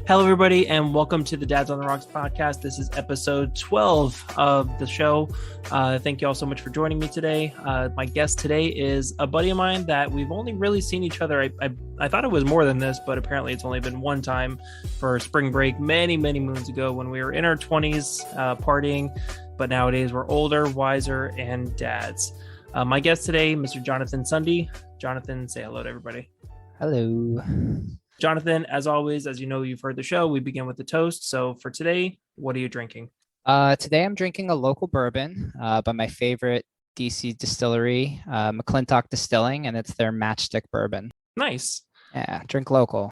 Hello, everybody, and welcome to the Dads on the Rocks podcast. This is episode 12 of the show. Thank you all so much for joining me today. My guest today is a buddy of mine that we've only really seen each other. I thought it was more than this, but apparently it's only been one time for spring break many moons ago when we were in our 20s partying. But nowadays we're older, wiser, and dads. My guest today, Mr. Jonathan Sundy. Jonathan, say hello to everybody. Hello. Jonathan, as always, as you know, you've heard the show, we begin with the toast. So for today, what are you drinking? Today I'm drinking a local bourbon by my favorite DC distillery, McClintock Distilling, and it's their Matchstick bourbon. Nice. Yeah, drink local.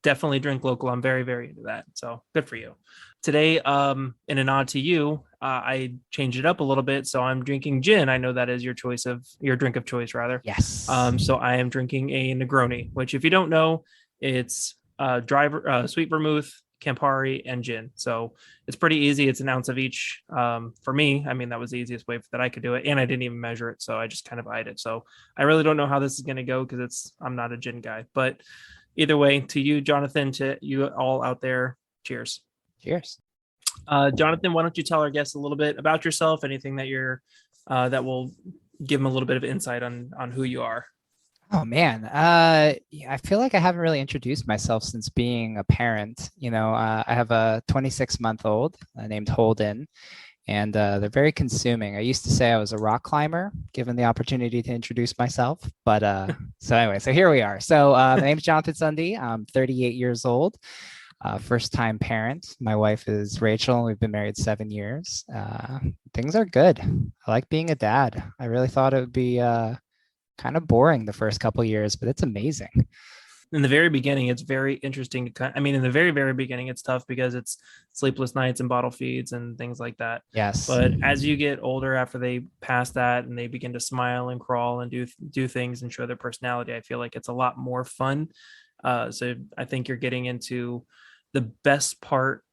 Definitely drink local. I'm very into that. So good for you. Today, in a nod to you, I changed it up a little bit. So I'm drinking gin. I know that is your drink of choice, rather. Yes. So I am drinking a Negroni, which if you don't know, it's sweet vermouth, Campari, and gin. So it's pretty easy. It's an ounce of each. For me, I mean, that was the easiest way that I could do it. And I didn't even measure it. So I just kind of eyed it. So I really don't know how this is going to go because I'm not a gin guy. But either way, to you, Jonathan, to you all out there, cheers. Cheers. Jonathan, why don't you tell our guests a little bit about yourself, anything that that will give them a little bit of insight on who you are. Oh man, I feel like I haven't really introduced myself since being a parent. I have a 26-month-old named Holden, and they're very consuming. I used to say I was a rock climber, given the opportunity to introduce myself. But so here we are. So my name's Jonathan Sundy. I'm 38 years old, first-time parent. My wife is Rachel, and we've been married 7 years. Things are good. I like being a dad. I really thought it would be kind of boring the first couple of years, but it's amazing. In the very beginning, it's very interesting in the very beginning, it's tough because it's sleepless nights and bottle feeds and things like that. Yes. But as you get older, after they pass that and they begin to smile and crawl and do things and show their personality, I feel like it's a lot more fun. So I think you're getting into the best part,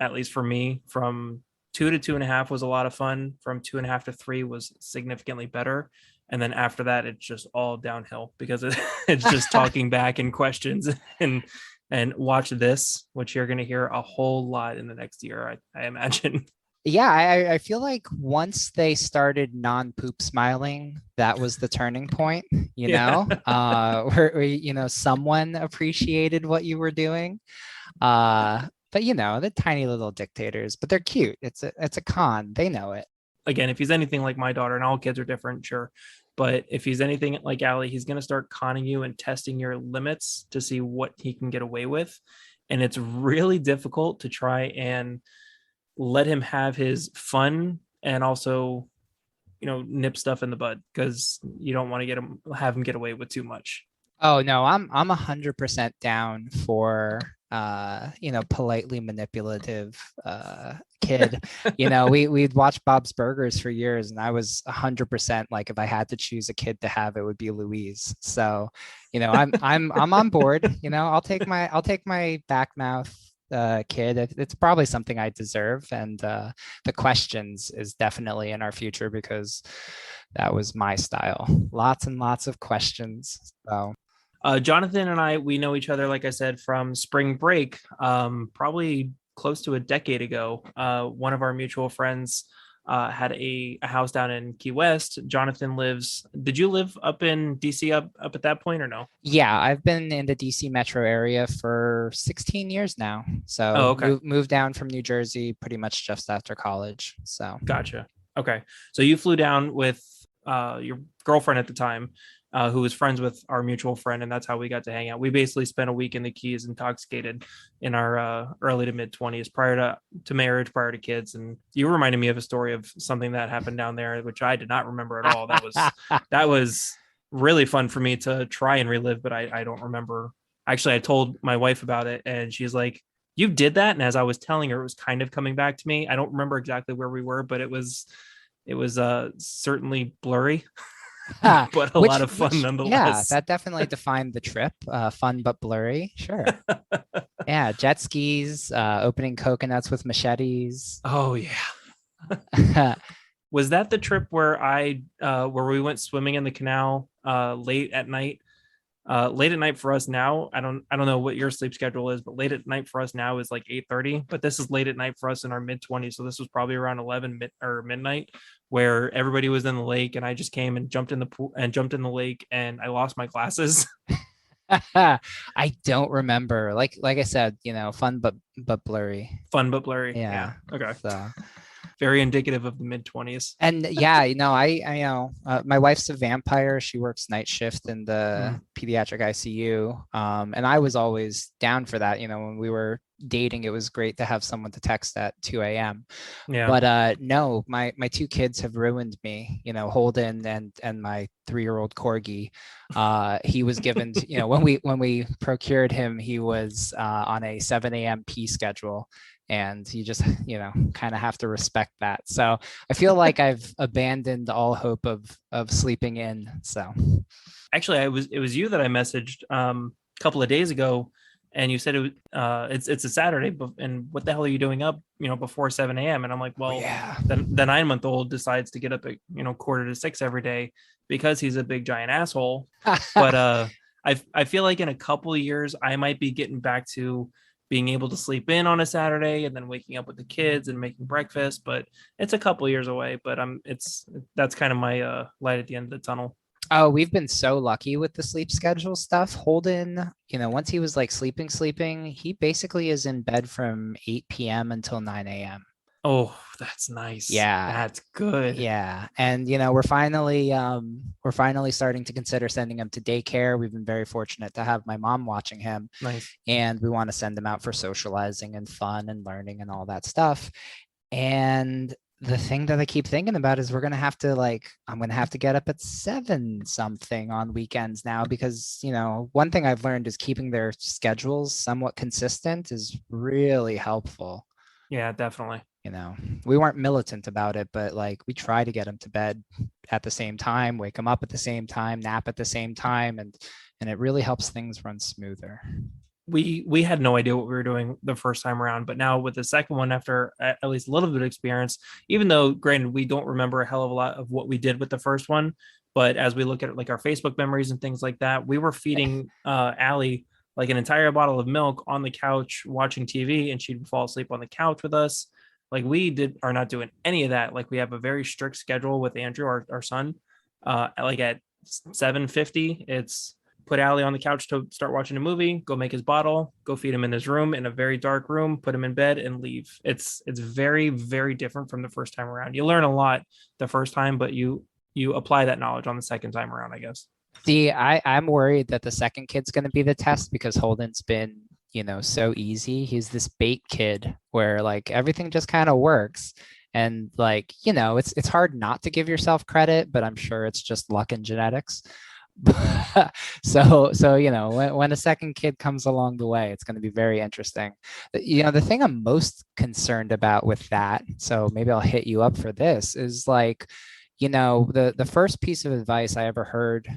at least for me, from 2 to 2.5 was a lot of fun. From 2.5 to 3 was significantly better. And then after that, it's just all downhill because it's just talking back and questions and watch this, which you're going to hear a whole lot in the next year, I imagine. Yeah, I feel like once they started non-poop smiling, that was the turning point, where someone appreciated what you were doing. But the tiny little dictators, but they're cute. It's a con. They know it. Again, if he's anything like my daughter, and all kids are different, sure. But if he's anything like Allie, he's going to start conning you and testing your limits to see what he can get away with. And it's really difficult to try and let him have his fun and also, nip stuff in the bud because you don't want to have him get away with too much. Oh no, I'm 100% down for politely manipulative kid. We'd watch Bob's Burgers for years, and I was 100% like, if I had to choose a kid to have, it would be Louise. So, I'm on board. I'll take my back mouth kid. It's probably something I deserve, and the questions is definitely in our future because that was my style. Lots and lots of questions. So. Jonathan and we know each other, like I said, from spring break, probably close to a decade ago. One of our mutual friends had a house down in Key West. Jonathan did you live up in DC up at that point or no? Yeah, I've been in the DC metro area for 16 years now. So okay. moved down from New Jersey pretty much just after college. So Gotcha. Okay. So you flew down with your girlfriend at the time, who was friends with our mutual friend, and that's how we got to hang out. We basically spent a week in the Keys intoxicated in our early to mid 20s prior to marriage, prior to kids. And you reminded me of a story of something that happened down there, which I did not remember at all. That was really fun for me to try and relive, but I don't remember. Actually, I told my wife about it, and she's like, "You did that?" And as I was telling her, it was kind of coming back to me. I don't remember exactly where we were, but it was certainly blurry. But a lot of fun nonetheless. Yeah, that definitely defined the trip. Fun but blurry. Sure. Yeah, jet skis, opening coconuts with machetes. Oh yeah. Was that the trip where we went swimming in the canal late at night Late at night for us now, I don't know what your sleep schedule is, but late at night for us now is like 8:30. But this is late at night for us in our mid 20s, so this was probably around 11 or midnight, where everybody was in the lake, and I just came and jumped in the pool and jumped in the lake, and I lost my glasses. I don't remember. Like I said, fun but blurry. Fun but blurry. Yeah. Yeah. Okay. So Very indicative of the mid 20s. and yeah, my wife's a vampire. She works night shift in the Mm, pediatric ICU. And I was always down for that. When we were dating, it was great to have someone to text at 2 a.m. yeah. But no, my two kids have ruined me. Holden and my 3-year-old corgi. He was given, when we procured him, he was on a 7 a.m. P schedule, and you just kind of have to respect that. So I feel like I've abandoned all hope of sleeping in. So Actually, it was you that I messaged a couple of days ago, and you said it's a Saturday, and what the hell are you doing up before 7 a.m.? And I'm like, oh, well, yeah. the 9-month-old decides to get up at quarter to 6 every day because he's a big giant asshole. But I feel like in a couple of years I might be getting back to being able to sleep in on a Saturday and then waking up with the kids and making breakfast. But it's a couple of years away. But that's kind of my light at the end of the tunnel. Oh, we've been so lucky with the sleep schedule stuff. Holden, once he was like sleeping, he basically is in bed from 8 p.m. until 9 a.m. Oh, that's nice. Yeah. That's good. Yeah. And we're finally starting to consider sending him to daycare. We've been very fortunate to have my mom watching him, Nice. and we want to send him out for socializing and fun and learning and all that stuff. And the thing that I keep thinking about is I'm gonna have to get up at 7 something on weekends now, because one thing I've learned is keeping their schedules somewhat consistent is really helpful. Yeah, definitely. You know, we weren't militant about it, but like we try to get them to bed at the same time, wake them up at the same time, nap at the same time, and it really helps things run smoother. We had no idea what we were doing the first time around, but now with the second one, after at least a little bit of experience, even though granted we don't remember a hell of a lot of what we did with the first one, but as we look at like our Facebook memories and things like that, we were feeding Allie like an entire bottle of milk on the couch watching TV, and she'd fall asleep on the couch with us. Like we are not doing any of that. Like we have a very strict schedule with Andrew, our son. Like at 7:50, it's put Allie on the couch to start watching a movie, go make his bottle, go feed him in his room in a very dark room, put him in bed and leave. It's very, very different from the first time around. You learn a lot the first time, but you apply that knowledge on the second time around, I guess. See, I'm worried that the second kid's going to be the test, because Holden's been, so easy. He's this bait kid where like everything just kind of works. And like, it's hard not to give yourself credit, but I'm sure it's just luck and genetics. So when a second kid comes along the way, it's going to be very interesting. The thing I'm most concerned about with that, so maybe I'll hit you up for this, is like, the first piece of advice I ever heard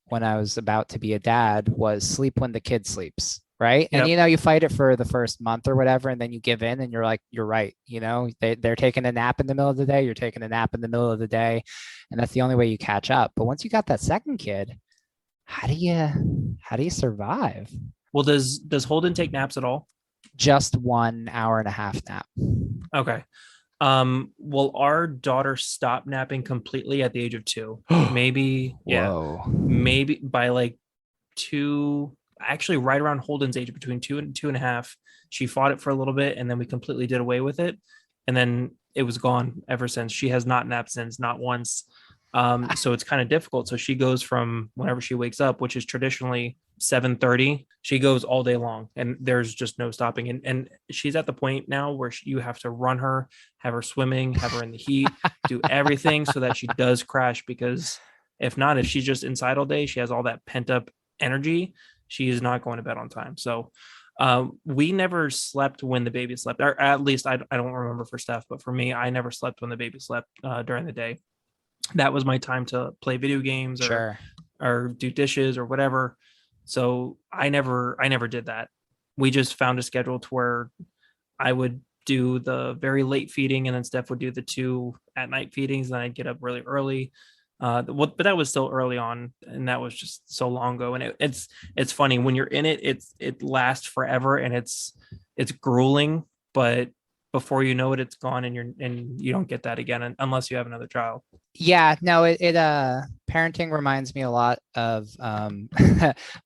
when I was about to be a dad was sleep when the kid sleeps. Right. And, Yep. you fight it for the first month or whatever, and then you give in and you're like, you're right. They're taking a nap in the middle of the day. You're taking a nap in the middle of the day. And that's the only way you catch up. But once you got that second kid, how do you survive? Well, does Holden take naps at all? Just 1 hour and a half nap. Okay. Well, our daughter stopped napping completely at the age of 2. Maybe, yeah, Whoa. maybe by like 2, actually right around Holden's age, between 2 and 2.5. She fought it for a little bit, and then we completely did away with it. And then it was gone ever since. She has not napped since, not once. So it's kind of difficult. So she goes from whenever she wakes up, which is traditionally 7:30, she goes all day long, and there's just no stopping. And she's at the point now where you have to run her, have her swimming, have her in the heat, do everything so that she does crash. Because if not, if she's just inside all day, she has all that pent up energy. She is not going to bed on time. So we never slept when the baby slept, or at least I don't remember for Steph, but for me, I never slept when the baby slept during the day. That was my time to play video games Sure. or do dishes or whatever. So I never did that. We just found a schedule to where I would do the very late feeding, and then Steph would do the 2 at night feedings, and then I'd get up really early. But that was still early on, and that was just so long ago. And it's funny when you're in it, it lasts forever, and it's grueling. But before you know it, it's gone, and you don't get that again unless you have another child. Yeah, no, parenting reminds me a lot of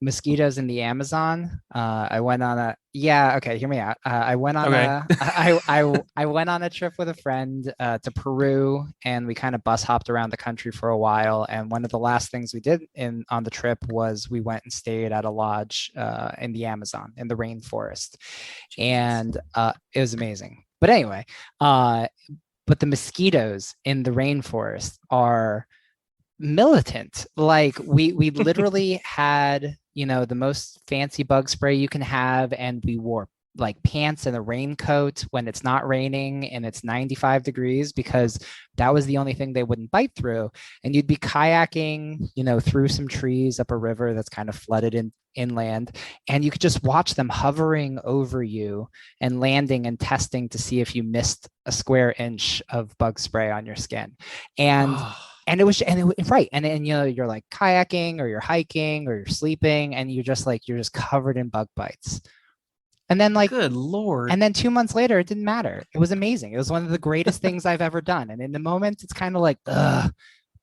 mosquitoes in the Amazon. I went on a yeah, okay, hear me out. I went on Okay, a I went on a trip with a friend to Peru, and we kind of bus hopped around the country for a while. And one of the last things we did in on the trip was we went and stayed at a lodge in the Amazon in the rainforest, Jesus. and it was amazing. But anyway, uh, but the mosquitoes in the rainforest are militant. Like we literally had, the most fancy bug spray you can have, and we wore like pants and a raincoat when it's not raining and it's 95 degrees because that was the only thing they wouldn't bite through. And you'd be kayaking, through some trees up a river that's kind of flooded inland, and you could just watch them hovering over you and landing and testing to see if you missed a square inch of bug spray on your skin. And Oh, and it was and it, right and you're like kayaking or you're hiking or you're sleeping, and you're just covered in bug bites. And then like good Lord. and then 2 months later, it didn't matter. It was amazing. It was one of the greatest things I've ever done. And in the moment, it's kind of like, ugh.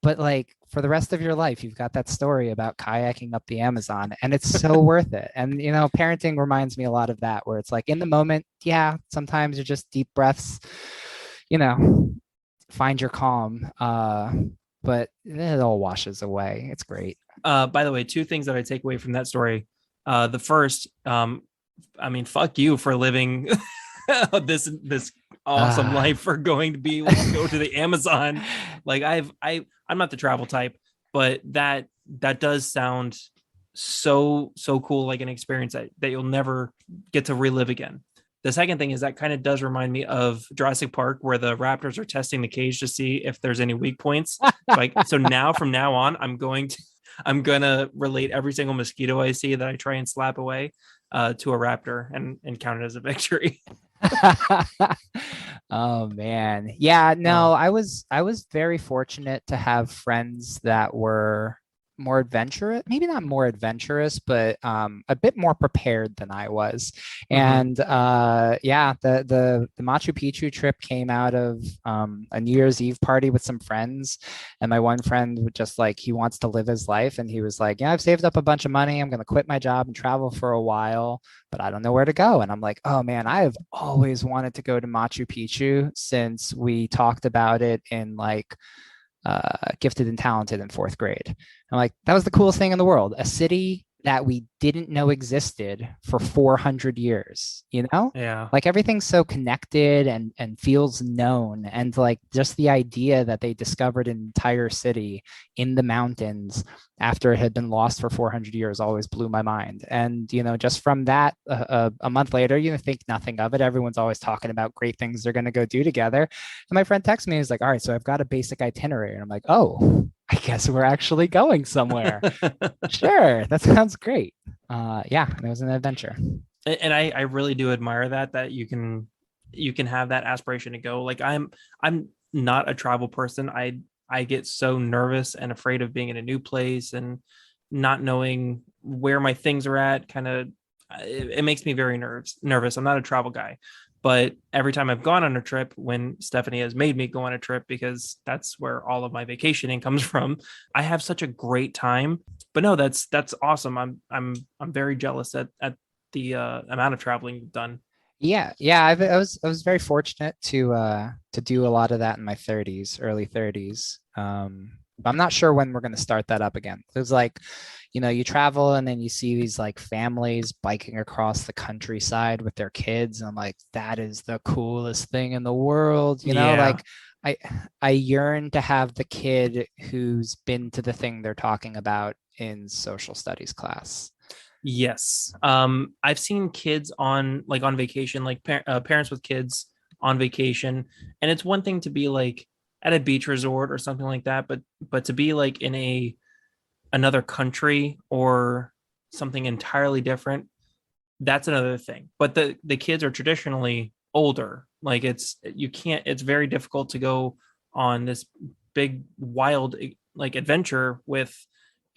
But like for the rest of your life, you've got that story about kayaking up the Amazon, and it's so worth it. And parenting reminds me a lot of that, where it's like in the moment, yeah, sometimes you're just deep breaths, you know, find your calm. But it all washes away. It's great. By the way, two things that I take away from that story. The first, I mean, fuck you for living this awesome Uh, life for going to be able to go to the Amazon. Like I'm not the travel type, but that does sound so cool, like an experience that you'll never get to relive again. The second thing is that kind of does remind me of Jurassic Park, where the raptors are testing the cage to see if there's any weak points. So now from now on, I'm gonna relate every single mosquito I see that I try and slap away to a raptor and count it as a victory. oh man. Yeah, Uh, no, I was very fortunate to have friends that were more adventurous, maybe not more adventurous, but a bit more prepared than I was. mhm. And yeah, the Machu Picchu trip came out of a New Year's Eve party with some friends. And my one friend would just like, he wants to live his life. And he was like, yeah, I've saved up a bunch of money. I'm going to quit my job and travel for a while, but I don't know where to go. And I'm like, oh man, I have always wanted to go to Machu Picchu since we talked about it in like Gifted and Talented in fourth grade. I'm like, that was the coolest thing in the world. A city that we didn't know existed for 400 years, Yeah. Like everything's so connected and feels known. And like just the idea that they discovered an entire city in the mountains after it had been lost for 400 years always blew my mind. And, just from that, a month later, think nothing of it. Everyone's always talking about great things they're going to go do together. And my friend texts me, he's like, all right, so I've got a basic itinerary. And I'm like, oh, I guess we're actually going somewhere. Sure, that sounds great. Yeah, and it was an adventure. And I really do admire that you can have that aspiration to go. Like I'm not a travel person. I get so nervous and afraid of being in a new place and not knowing where my things are at. Kind of it makes me very nervous. I'm not a travel guy. But every time I've gone on a trip, when Stephanie has made me go on a trip, because that's where all of my vacationing comes from, I have such a great time. But no, that's awesome. I'm very jealous at the amount of traveling you've done. Yeah, yeah, I was very fortunate to do a lot of that in my 30s, early 30s. But I'm not sure when we're going to start that up again. It was like, you travel and then you see these like families biking across the countryside with their kids, and I'm like, that is the coolest thing in the world, Yeah. like I I yearn to have the kid who's been to the thing they're talking about in social studies class. Yes. I've seen kids on vacation, like parents with kids on vacation, and it's one thing to be like at a beach resort or something like that, but to be like in a another country or something entirely different, that's another thing. But the kids are traditionally older. Like it's very difficult to go on this big wild like adventure with,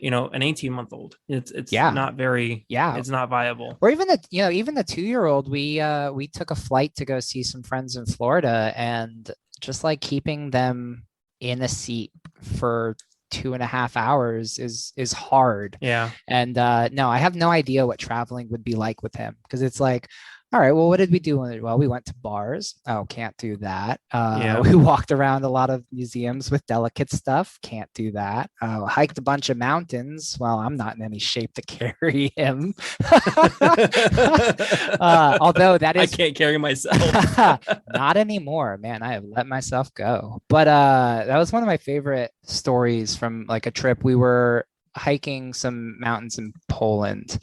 an 18-month-old. It's Yeah. not very, Yeah. it's not viable. Or even even the 2-year-old, we took a flight to go see some friends in Florida, and just like keeping them in a seat for 2.5 hours is hard. Yeah. And no, I have no idea what traveling would be like with him, because it's like, all right, well, what did we do? Well, we went to bars. Oh, can't do that. Yeah. We walked around a lot of museums with delicate stuff. Can't do that. Hiked a bunch of mountains. Well, I'm not in any shape to carry him. Although that I is can't carry myself. not anymore, man. I have let myself go. But that was one of my favorite stories from like a trip. We were hiking some mountains in Poland,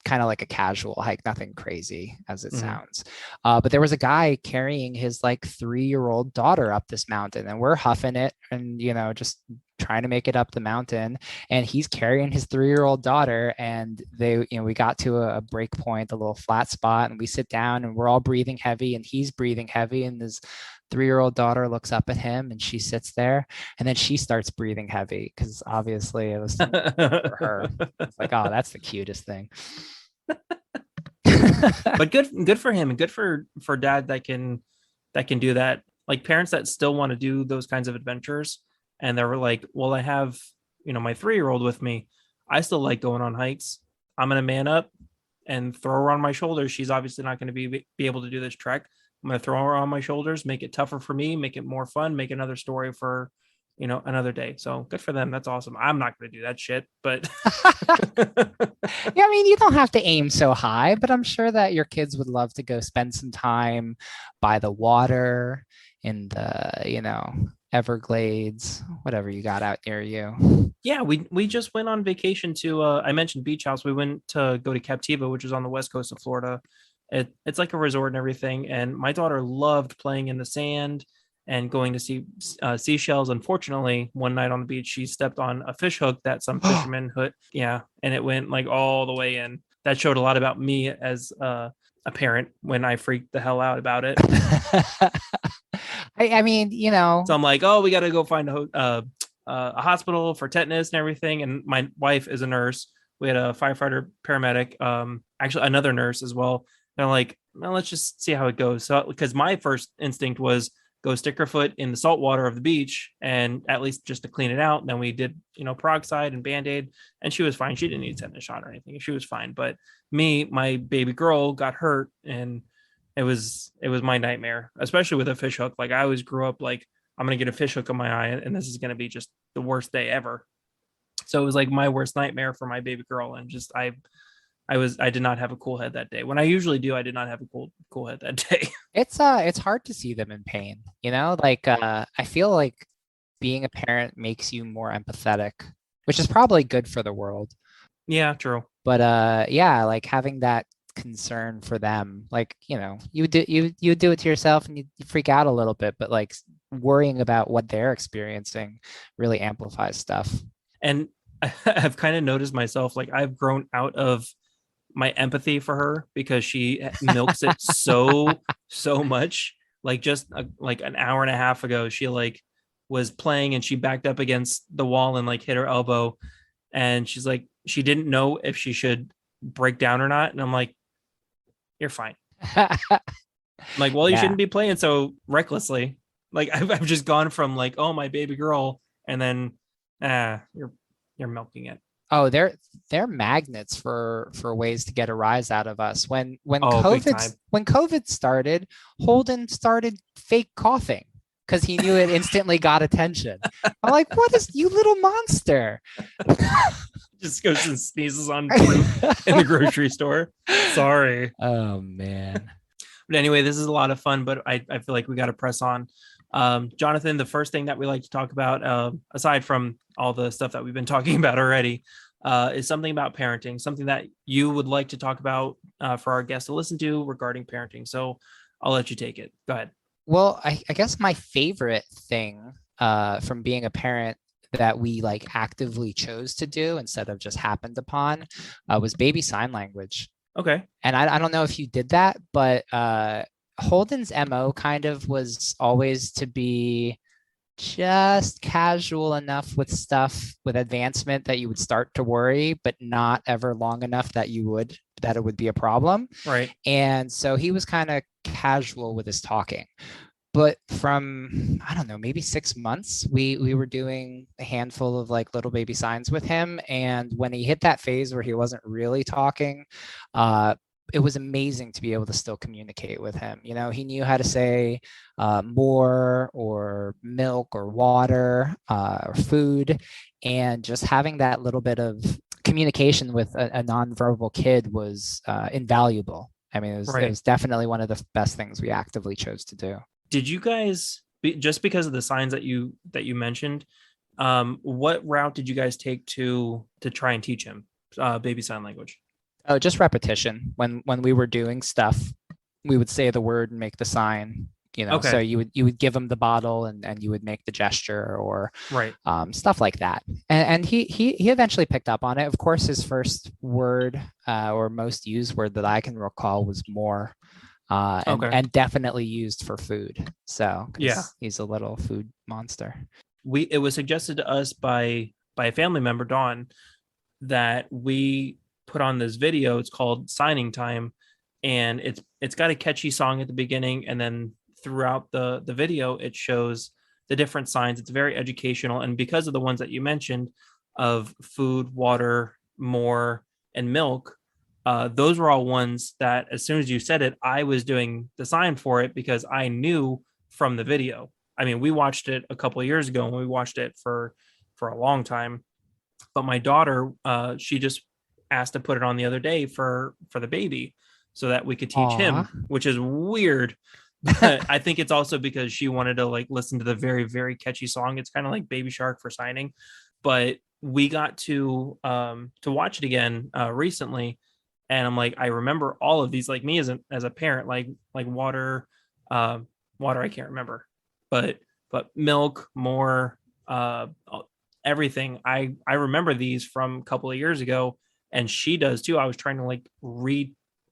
kind of like a casual hike, nothing crazy as it sounds. But there was a guy carrying his like 3-year-old daughter up this mountain, and we're huffing it and, just trying to make it up the mountain. And he's carrying his 3-year-old daughter, and we got to a break point, a little flat spot, and we sit down and we're all breathing heavy, and he's breathing heavy. And his 3-year-old daughter looks up at him, and she sits there, and then she starts breathing heavy because obviously it was for her. It's like, oh, that's the cutest thing. But good for him, and good for dad that can do that. Like parents that still want to do those kinds of adventures, and they were like, well, I have my 3-year-old with me. I still like going on hikes. I'm gonna man up and throw her on my shoulders. She's obviously not going to be able to do this trek. I'm going to throw her on my shoulders, make it tougher for me, make it more fun, make another story for another day. So good for them. That's awesome. I'm not going to do that shit, but Yeah, I mean, you don't have to aim so high, but I'm sure that your kids would love to go spend some time by the water in the, Everglades, whatever you got out near you. yeah, we just went on vacation to I mentioned Beach House. We went to go to Captiva, which is on the west coast of Florida. It's like a resort and everything, and my daughter loved playing in the sand and going to see seashells. Unfortunately, one night on the beach, she stepped on a fish hook that some fishermen hooked. Yeah, and it went like all the way in. That showed a lot about me as a parent when I freaked the hell out about it. I mean, So I'm like, oh, we got to go find a hospital for tetanus and everything. And my wife is a nurse. We had a firefighter, paramedic, actually another nurse as well. And I'm like, well, let's just see how it goes. So, because my first instinct was go stick her foot in the salt water of the beach and at least just to clean it out. And then we did, peroxide and Band-Aid, and she was fine. She didn't need a tetanus shot or anything. She was fine. But me, my baby girl got hurt, and it was my nightmare, especially with a fish hook. Like I always grew up like, I'm going to get a fish hook on my eye, and this is going to be just the worst day ever. So it was like my worst nightmare for my baby girl. And just, I did not have a cool head that day. When I usually do, I did not have a cool head that day. it's hard to see them in pain, like I feel like being a parent makes you more empathetic, which is probably good for the world. Yeah, true. But yeah, like having that concern for them, like, you do it to yourself and you freak out a little bit, but like worrying about what they're experiencing really amplifies stuff. And I've kind of noticed myself, like I've grown out of my empathy for her because she milks it so much. Like just like an hour and a half ago, she like was playing and she backed up against the wall and like hit her elbow, and she's like, she didn't know if she should break down or not. And I'm like, you're fine. I'm like, well, you Yeah. shouldn't be playing so recklessly. Like I've just gone from like, oh, my baby girl, and then you're milking it. Oh, they're magnets for ways to get a rise out of us. When Big time. COVID started, Holden started fake coughing because he knew it instantly got attention. I'm like, what is, you little monster? Just goes and sneezes on fruit in the grocery store. Sorry. Oh man. But anyway, this is a lot of fun, but I feel like we got to press on. Jonathan, the first thing that we like to talk about, aside from all the stuff that we've been talking about already, is something about parenting, something that you would like to talk about for our guests to listen to regarding parenting. So I'll let you take it. Go ahead. Well, I guess my favorite thing from being a parent that we like actively chose to do instead of just happened upon was baby sign language. Okay. And I don't know if you did that, but Holden's MO kind of was always to be just casual enough with stuff with advancement that you would start to worry, but not ever long enough that it would be a problem. Right. And so he was kind of casual with his talking. But from, I don't know, maybe 6 months, we were doing a handful of like little baby signs with him. And when he hit that phase where he wasn't really talking, it was amazing to be able to still communicate with him. You know, he knew how to say more or milk or water or food. And just having that little bit of communication with a nonverbal kid was invaluable. I mean, it Right. was definitely one of the best things we actively chose to do. Did you guys, just because of the signs that you mentioned, what route did you guys take to try and teach him baby sign language? Oh, just repetition. When we were doing stuff, we would say the word and make the sign. You know, so Okay. you would give him the bottle and you would make the gesture or Right. stuff like that. And he eventually picked up on it. Of course, his first word or most used word that I can recall was more, Okay. and definitely used for food. So Yeah. because he's a little food monster. It was suggested to us by a family member, Dawn, that we put on this video. It's called Signing Time, and it's got a catchy song at the beginning, and then throughout the video it shows the different signs. It's very educational, and because of the ones that you mentioned of food, water, more, and milk, those were all ones that as soon as you said it, I was doing the sign for it because I knew from the video. I mean, we watched it a couple of years ago, and we watched it for a long time. But my daughter, she just asked to put it on the other day for the baby, so that we could teach Aw. him, which is weird. But I think it's also because she wanted to like listen to the very very catchy song. It's kind of like Baby Shark for signing. But we got to watch it again recently, and I'm like, I remember all of these. Like me as a parent, like water, uh, water. I can't remember, but milk, more, everything. I remember these from a couple of years ago, and she does too. I was trying to like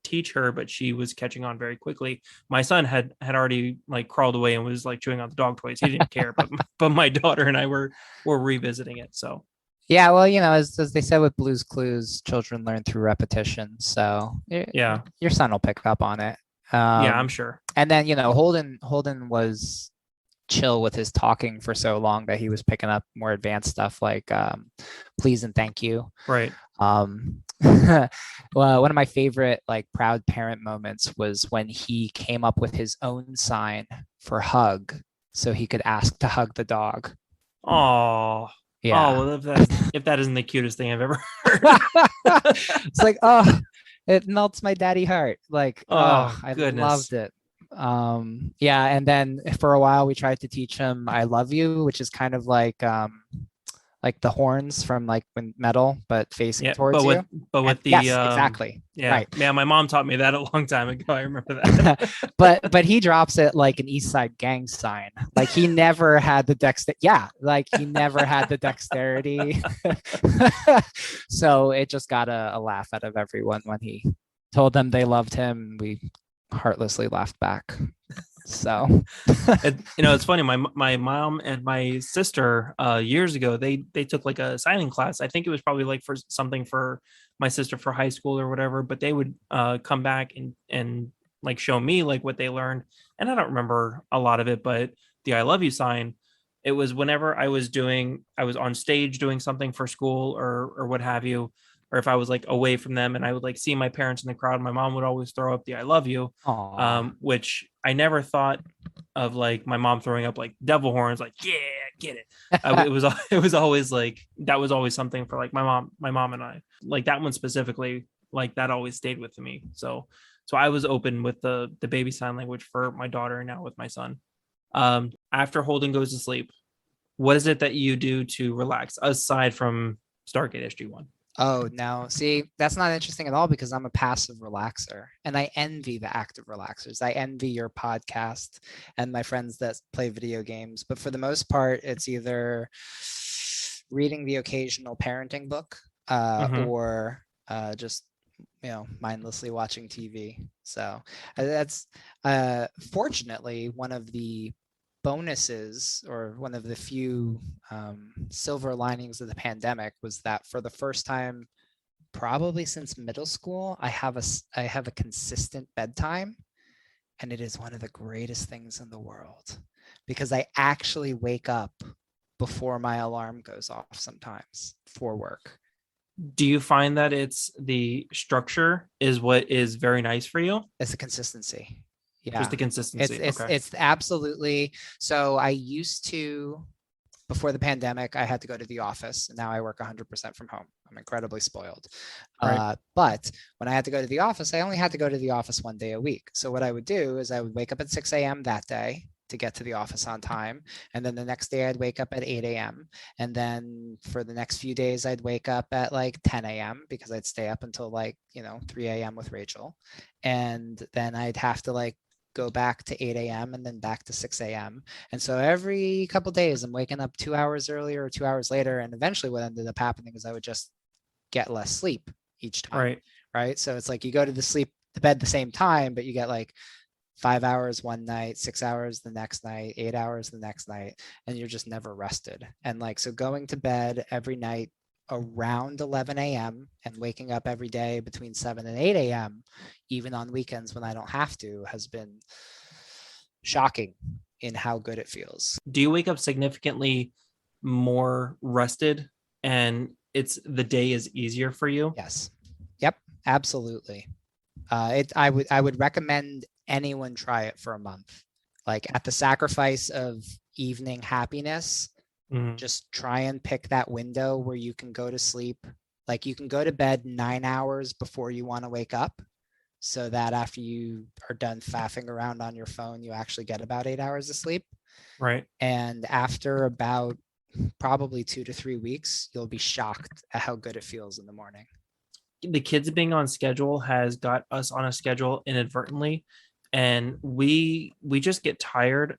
teach her, but she was catching on very quickly. My son had already like crawled away and was like chewing on the dog toys. He didn't care, but my daughter and I were revisiting it. So Yeah, well, you know, as they said with Blue's Clues, children learn through repetition. So yeah, your son will pick up on it. yeah, I'm sure. And then, you know, Holden was chill with his talking for so long that he was picking up more advanced stuff like please and thank you. Right. Well, one of my favorite like proud parent moments was when he came up with his own sign for hug so he could ask to hug the dog. Oh, Yeah. well, if that isn't the cutest thing I've ever heard. It's like, oh, it melts my daddy heart. Like, oh, Oh I goodness. loved it. Yeah, and then for a while we tried to teach him I love you, which is kind of like the horns from like when metal, but facing Yeah, towards you. but And with the yes, exactly. yeah, Right. man, my mom taught me that a long time ago. I remember that. But he drops it like an East Side Gang sign. Like he never had the dexterity. Yeah, like he never had the dexterity. So it just got a laugh out of everyone when he told them they loved him. We heartlessly laughed back. So It's funny. My mom and my sister years ago they took like a signing class. I think it was probably like for something for my sister for high school or whatever. But they would come back and like show me like what they learned, and I don't remember a lot of it. But the I love you sign, it was whenever I was on stage doing something for school or what have you, or if I was like away from them and I would like see my parents in the crowd, my mom would always throw up the I love you, aw. which I never thought of like my mom throwing up like devil horns, like, yeah, get it. It was it was always like that was always something for like my mom and I, like that one specifically, like that always stayed with me. So I was open with the baby sign language for my daughter and now with my son. After Holden goes to sleep, what is it that you do to relax aside from Stargate SG-1? Oh, no. See, that's not interesting at all because I'm a passive relaxer and I envy the active relaxers. I envy your podcast and my friends that play video games. But for the most part, it's either reading the occasional parenting book Mm-hmm. or just, you know, mindlessly watching TV. So that's fortunately one of the bonuses, or one of the few silver linings of the pandemic, was that for the first time, probably since middle school, I have a consistent bedtime, and it is one of the greatest things in the world because I actually wake up before my alarm goes off sometimes for work. Do you find that it's the structure is what is very nice for you? It's the consistency. Just Yeah. the consistency. Okay. It's absolutely. So I used to, before the pandemic, I had to go to the office, and now I work 100% from home. I'm incredibly spoiled. Right. But when I had to go to the office, I only had to go to the office one day a week. So what I would do is I would wake up at 6 a.m. that day to get to the office on time. And then the next day I'd wake up at 8 a.m. And then for the next few days, I'd wake up at like 10 a.m. because I'd stay up until like, 3 a.m. with Rachel. And then I'd have to like go back to 8 a.m. and then back to 6 a.m. And so every couple of days, I'm waking up 2 hours earlier or 2 hours later. And eventually what ended up happening is I would just get less sleep each time. Right. Right. So it's like you go to bed the same time, but you get like 5 hours one night, 6 hours the next night, 8 hours the next night, and you're just never rested. And like, so going to bed every night around 11 a.m. and waking up every day between 7 and 8 a.m., even on weekends when I don't have to, has been shocking in how good it feels. Do you wake up significantly more rested and the day is easier for you? Yes. Yep. Absolutely. I would recommend anyone try it for a month. Like, at the sacrifice of evening happiness, just try and pick that window where you can go to sleep. Like, you can go to bed 9 hours before you want to wake up, so that after you are done faffing around on your phone, you actually get about 8 hours of sleep. Right. And after about probably 2 to 3 weeks, you'll be shocked at how good it feels in the morning. The kids being on schedule has got us on a schedule inadvertently, and we just get tired,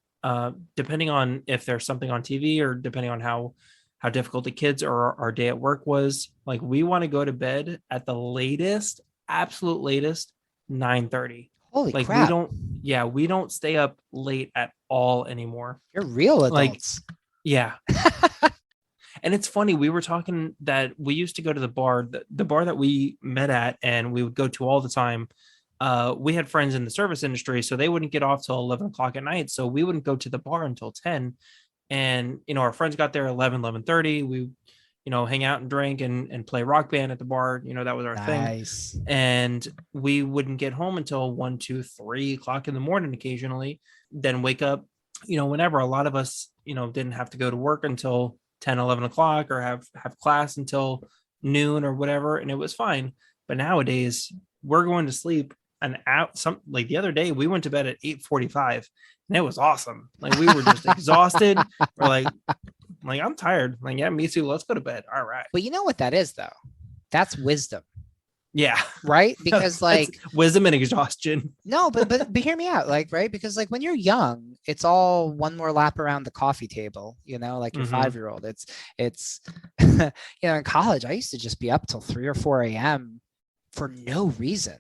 depending on if there's something on TV or depending on how difficult the kids or our day at work was. Like, we want to go to bed at the latest, absolute latest, 9:30. Holy Like, crap. we don't stay up late at all anymore. You're real adults. Like, yeah. And it's funny, we were talking that we used to go to the bar that we met at and we would go to all the time. We had friends in the service industry, so they wouldn't get off till 11 o'clock at night. So we wouldn't go to the bar until 10. And, our friends got there 11:30. We, hang out and drink and play Rock Band at the bar. That was our Nice. thing. And we wouldn't get home until 1, 2, 3 o'clock in the morning occasionally, then wake up, whenever. A lot of us, didn't have to go to work until 10, 11 o'clock or have class until noon or whatever. And it was fine. But nowadays we're going to sleep like the other day, we went to bed at 8:45 and it was awesome. Like, we were just exhausted. We're like, I'm tired. Like, yeah, me too. Let's go to bed. All right. But you know what that is, though? That's wisdom. Yeah. Right? Because like wisdom and exhaustion. No, but hear me out. Like, right? Because like when you're young, it's all one more lap around the coffee table, like your 5-year-old. It's in college, I used to just be up till 3 or 4 a.m. for no reason.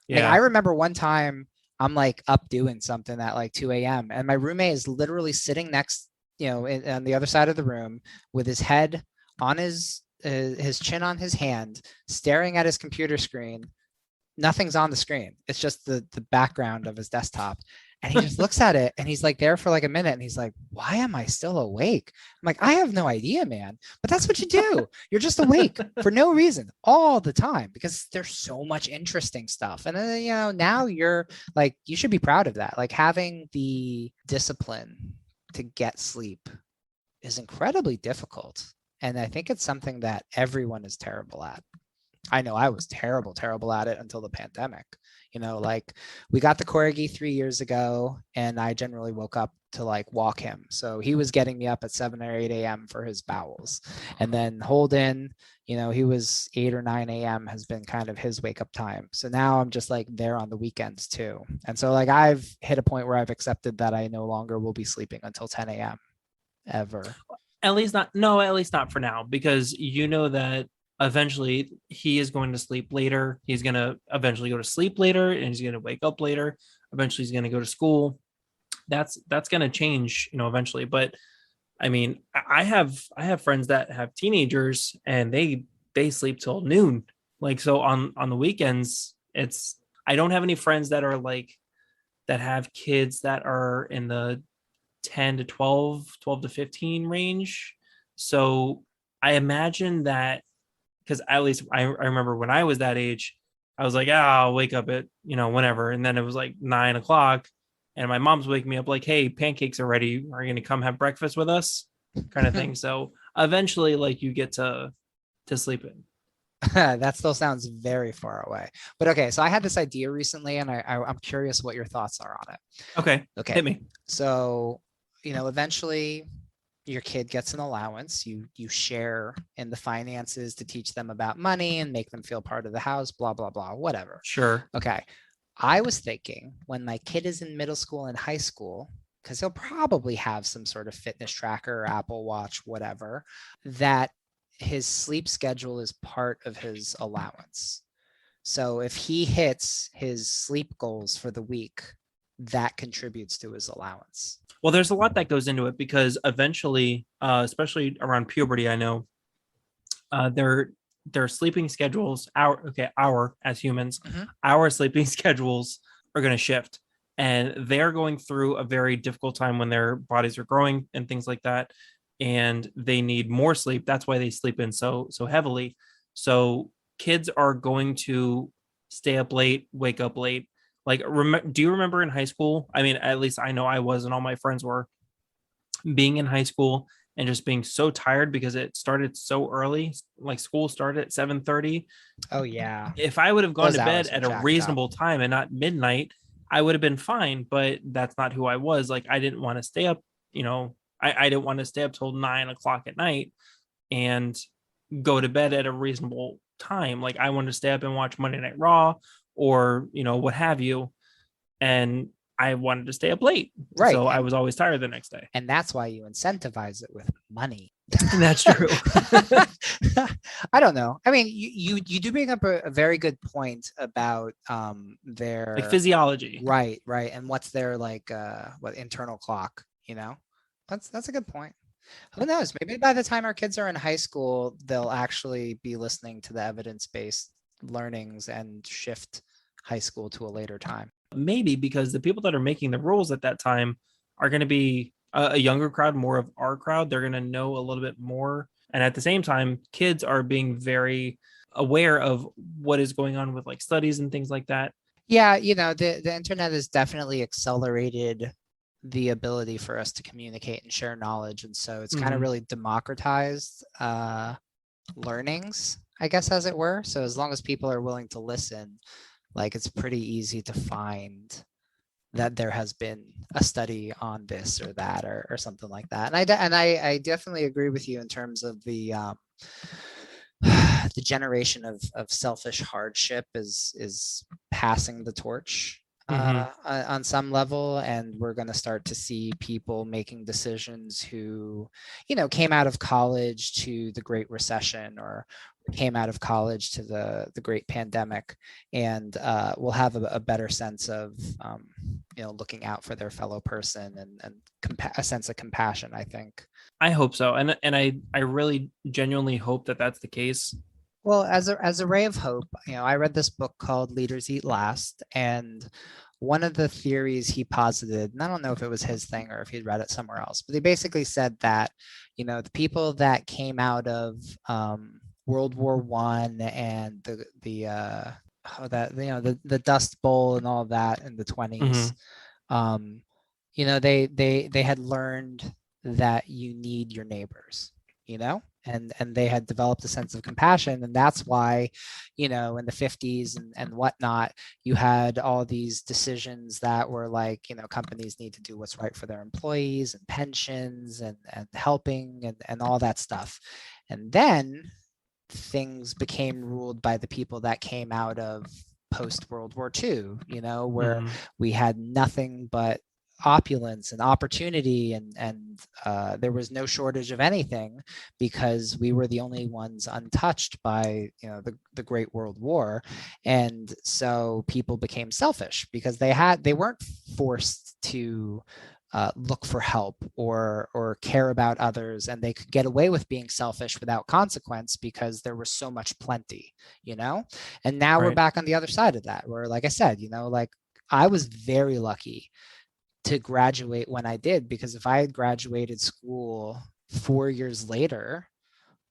Yeah. Like, I remember one time I'm like up doing something at like 2 a.m. and my roommate is literally sitting next, on the other side of the room with his head on his chin on his hand, staring at his computer screen. Nothing's on the screen. It's just the background of his desktop. And he just looks at it and he's like there for like a minute and he's like, why am I still awake? I'm like, I have no idea, man. But that's what you do. You're just awake for no reason all the time because there's so much interesting stuff. And then, now you're like, you should be proud of that. Like, having the discipline to get sleep is incredibly difficult. And I think it's something that everyone is terrible at. I know I was terrible at it until the pandemic. Like, we got the Corgi 3 years ago and I generally woke up to like walk him. So he was getting me up at 7 or 8 a.m. for his bowels. And then Holden, he was 8 or 9 a.m. has been kind of his wake up time. So now I'm just like there on the weekends too. And so like I've hit a point where I've accepted that I no longer will be sleeping until 10 a.m. ever. At least not for now, because that eventually he is going to sleep later. He's going to eventually go to sleep later and he's going to wake up later. Eventually he's going to go to school. That's going to change, eventually. But I mean, I have friends that have teenagers and they sleep till noon. Like, so on the weekends, it's I don't have any friends that are like that have kids that are in the 10 to 12, 12 to 15 range. So I imagine that, because at least I remember when I was that age, I was like, I'll wake up at, whenever. And then it was like 9 o'clock and my mom's waking me up like, hey, pancakes are ready. Are you going to come have breakfast with us? Kind of thing. So eventually, like, you get to sleep in. That still sounds very far away. But okay, so I had this idea recently, and I'm curious what your thoughts are on it. Okay. Okay, Hit me. so eventually your kid gets an allowance. You share in the finances to teach them about money and make them feel part of the house. Blah blah blah. Whatever. Sure. Okay, I was thinking when my kid is in middle school and high school, because he'll probably have some sort of fitness tracker, or Apple Watch, whatever, that his sleep schedule is part of his allowance. So if he hits his sleep goals for the week, that contributes to his allowance. Well, there's a lot that goes into it because eventually, especially around puberty, I know their sleeping schedules, our as humans, our sleeping schedules are going to shift, and they're going through a very difficult time when their bodies are growing and things like that, and they need more sleep. That's why they sleep in so heavily. So kids are going to stay up late, wake up late. Like, do you remember in high school? I mean, at least I know I was, and all my friends were, being in high school and just being so tired because it started so early. Like, school started at 7:30. Oh yeah, If I would have gone those to bed hours are at a jacked up. reasonable time and not midnight, I would have been fine. But that's not who I was. Like, I didn't want to stay up, I didn't want to stay up till 9 o'clock at night and go to bed at a reasonable time. Like, I wanted to stay up and watch Monday Night Raw or, what have you. And I wanted to stay up late. Right. So I was always tired the next day. And that's why you incentivize it with money. And that's true. I don't know. I mean, you do bring up a very good point about their Like physiology. right, and what's their like what internal clock, That's a good point. Who knows? Maybe by the time our kids are in high school, they'll actually be listening to the evidence-based learnings and shift high school to a later time. Maybe because the people that are making the rules at that time are going to be a younger crowd, more of our crowd. They're going to know a little bit more. And at the same time, kids are being very aware of what is going on with like studies and things like that. Yeah, the internet has definitely accelerated the ability for us to communicate and share knowledge. And so it's kind of really democratized learnings, I guess, as it were. So as long as people are willing to listen, like, it's pretty easy to find that there has been a study on this or that or something like that. And I definitely agree with you in terms of the the generation of selfish hardship is passing the torch on some level, and we're going to start to see people making decisions who, came out of college to the Great Recession or came out of college to the Great Pandemic, and will have a better sense of, looking out for their fellow person and a sense of compassion, I think. I hope so. And I really genuinely hope that that's the case. Well, as a ray of hope, I read this book called Leaders Eat Last, and one of the theories he posited, and I don't know if it was his thing or if he'd read it somewhere else, but he basically said that, the people that came out of World War I and the Dust Bowl and all that in the 20s, they had learned that you need your neighbors, and they had developed a sense of compassion. And that's why, in the 50s and whatnot, you had all these decisions that were like, companies need to do what's right for their employees and pensions and helping and all that stuff. And then things became ruled by the people that came out of post World War II, where we had nothing but opulence and opportunity, and there was no shortage of anything because we were the only ones untouched by the Great World War. And so people became selfish because they weren't forced to look for help or care about others, and they could get away with being selfish without consequence because there was so much plenty, you know. And now we're Right. back on the other side of that, where, like I said, you know, like I was very lucky to graduate when I did, because if I had graduated school 4 years later,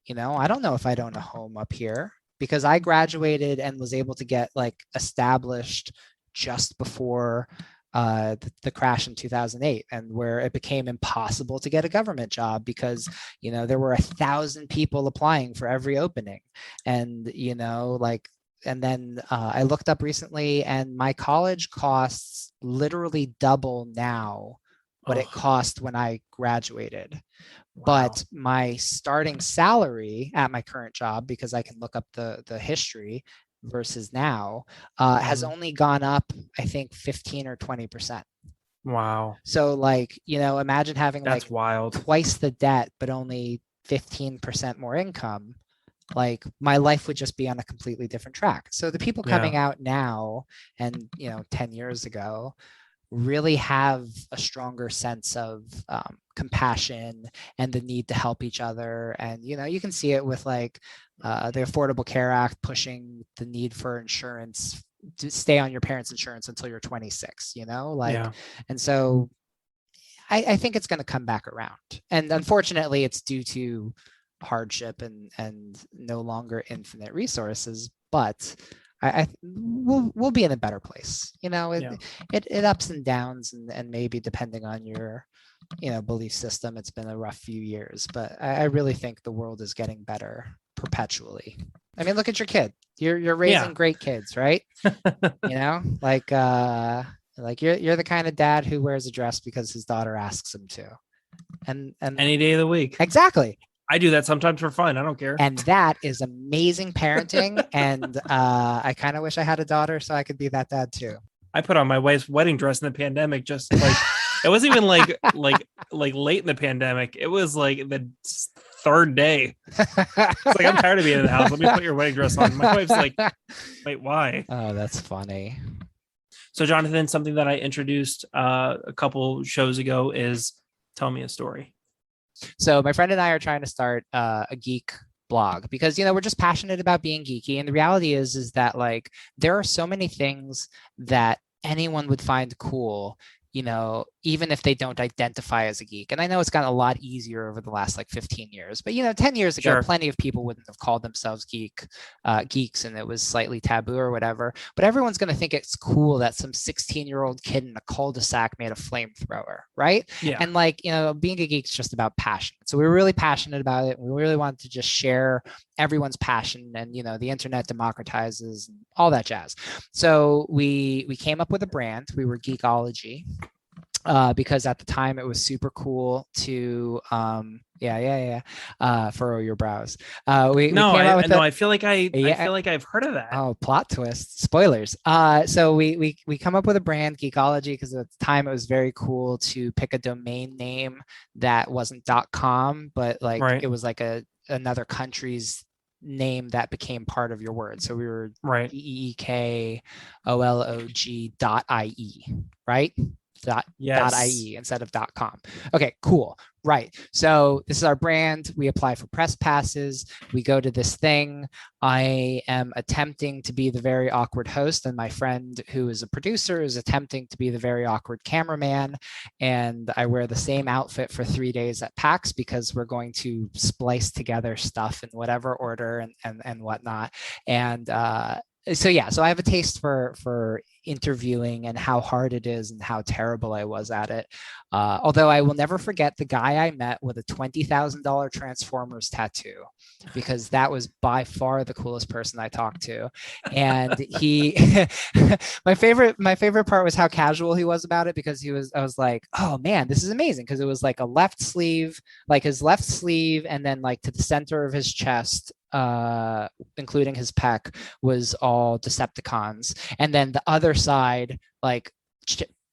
you know, I don't know if I'd own a home up here, because I graduated and was able to get like established just before the crash in 2008, and where it became impossible to get a government job because, you know, there were 1,000 people applying for every opening. And, you know, like, and then I looked up recently, and my college costs literally double now what it Oh, cost when I graduated. wow. But my starting salary at my current job, because I can look up the history versus now, has Mhm. only gone up, I think, 15 or 20%. Wow. So, like, you know, imagine having That's like wild. twice the debt, but only 15% more income. Like, my life would just be on a completely different track. So the people Yeah. coming out now and, you know, 10 years ago really have a stronger sense of compassion and the need to help each other. And, you know, you can see it with like the Affordable Care Act pushing the need for insurance to stay on your parents' insurance until you're 26, you know, like, Yeah. and so I think it's going to come back around. And unfortunately, it's due to hardship and no longer infinite resources, but we'll be in a better place. You know, Yeah. it ups and downs, and maybe depending on your, you know, belief system, it's been a rough few years, but I really think the world is getting better perpetually. I mean, look at your kid. You're Yeah. raising great kids, right? You know, like you're the kind of dad who wears a dress because his daughter asks him to. And Any day of the week. exactly. I do that sometimes for fun. I don't care. And that is amazing parenting. And I kind of wish I had a daughter so I could be that dad too. I put on my wife's wedding dress in the pandemic, just like it wasn't even like late in the pandemic. It was like the third day. It's like, I'm tired of being in the house. Let me put your wedding dress on. My wife's like, wait, why? Oh, that's funny. So, Jonathan, something that I introduced a couple shows ago is tell me a story. So my friend and I are trying to start a geek blog because, you know, we're just passionate about being geeky, and the reality is that like there are so many things that anyone would find cool, you know, even if they don't identify as a geek. And I know it's gotten a lot easier over the last like 15 years, but, you know, 10 years ago, Sure. plenty of people wouldn't have called themselves geeks, and it was slightly taboo or whatever. But everyone's going to think it's cool that some 16-year-old kid in a cul-de-sac made a flamethrower, right? Yeah. And like, you know, being a geek is just about passion. So we were really passionate about it. We really wanted to just share everyone's passion, and, you know, the internet democratizes and all that jazz. So we came up with a brand. We were Geekology. Because at the time it was super cool to furrow your brows. We No, came out with I feel like I yeah. feel like I've heard of that. Oh, plot twist, spoilers. So we come up with a brand, Geekology, because at the time it was very cool to pick a domain name that wasn't .com, but like Right. it was like another country's name that became part of your word. So we were Right. geekolog.ie, right? Yes. .ie instead of .com. Okay, cool. Right. So this is our brand. We apply for press passes. We go to this thing. I am attempting to be the very awkward host, and my friend who is a producer is attempting to be the very awkward cameraman. And I wear the same outfit for 3 days at PAX because we're going to splice together stuff in whatever order and whatnot. And so yeah, so I have a taste for interviewing and how hard it is and how terrible I was at it. Although I will never forget the guy I met with a $20,000 Transformers tattoo, because that was by far the coolest person I talked to. And he, my favorite part was how casual he was about it, because I was like, oh man, this is amazing. Because it was like a left sleeve, like his left sleeve, and then like to the center of his chest, including his pec, was all Decepticons, and then the other side, like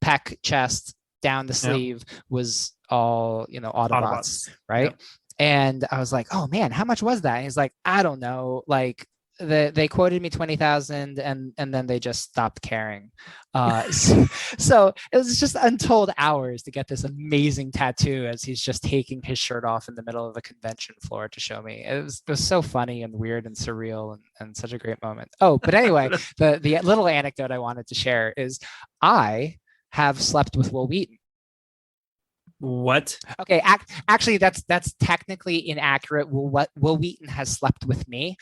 pec, chest, down the sleeve, was all, you know, Autobots, right? Yep. And I was like, oh man, how much was that? And he's like, I don't know, like they quoted me 20,000 and then they just stopped caring. So it was just untold hours to get this amazing tattoo as he's just taking his shirt off in the middle of a convention floor to show me. It was so funny and weird and surreal and such a great moment. Oh, but anyway, the little anecdote I wanted to share is I have slept with Will Wheaton. What? Okay, actually, that's technically inaccurate. Will Wheaton has slept with me.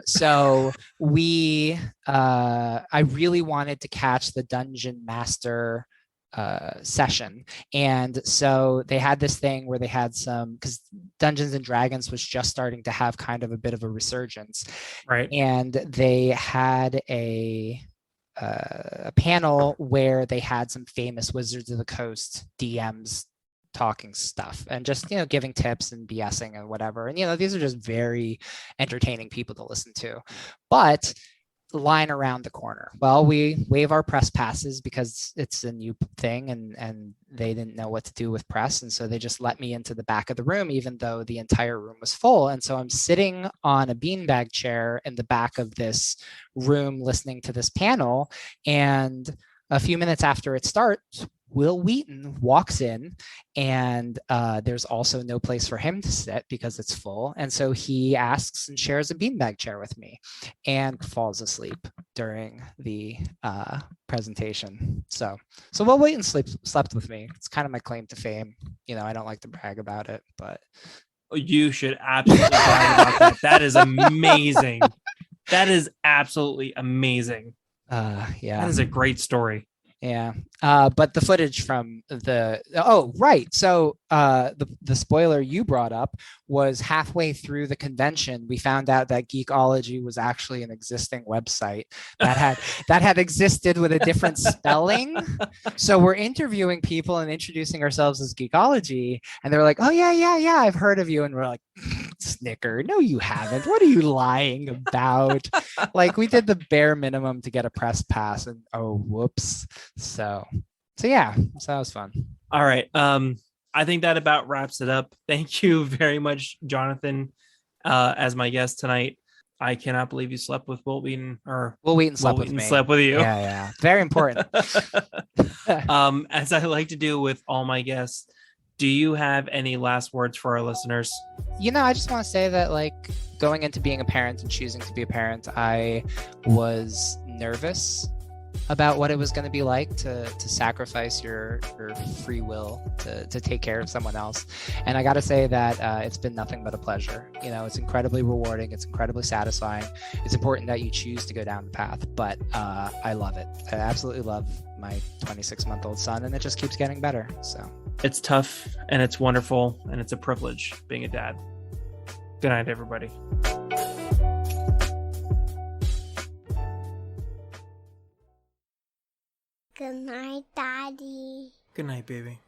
So I really wanted to catch the Dungeon Master session, and so they had this thing where they had some, because Dungeons and Dragons was just starting to have kind of a bit of a resurgence, Right. and they had a panel where they had some famous Wizards of the Coast DMs talking stuff and just giving tips and BSing and whatever, and these are just very entertaining people to listen to. But line around the corner, well, we waive our press passes because it's a new thing, and they didn't know what to do with press, and so they just let me into the back of the room even though the entire room was full. And so I'm sitting on a beanbag chair in the back of this room listening to this panel, and a few minutes after it starts, Will Wheaton walks in, and there's also no place for him to sit because it's full. And so he asks and shares a beanbag chair with me and falls asleep during the presentation. So Will Wheaton slept with me. It's kind of my claim to fame. I don't like to brag about it, but you should absolutely brag about that. That is amazing. That is absolutely amazing. Yeah. That is a great story. Yeah. But the footage from right. So the spoiler you brought up was halfway through the convention, we found out that Geekology was actually an existing website that had existed with a different spelling. So we're interviewing people and introducing ourselves as Geekology, and they're like, "Oh yeah, I've heard of you," and we're like, "Snicker, no, you haven't. What are you lying about?" Like, we did the bare minimum to get a press pass, and oh, whoops. So yeah, so that was fun. All right. I think that about wraps it up. Thank you very much, Jonathan, as my guest tonight. I cannot believe you slept with Will Wheaton, or Will Wheaton slept with me. Slept with you. Yeah. Very important. As I like to do with all my guests, do you have any last words for our listeners? I just want to say that, like, going into being a parent and choosing to be a parent, I was nervous about what it was going to be like to sacrifice your free will to take care of someone else. And I got to say that it's been nothing but a pleasure. It's incredibly rewarding. It's incredibly satisfying. It's important that you choose to go down the path, but I love it. I absolutely love my 26-month-old son, and it just keeps getting better. So it's tough, and it's wonderful, and it's a privilege being a dad. Good night, everybody. Good night, Daddy. Good night, baby.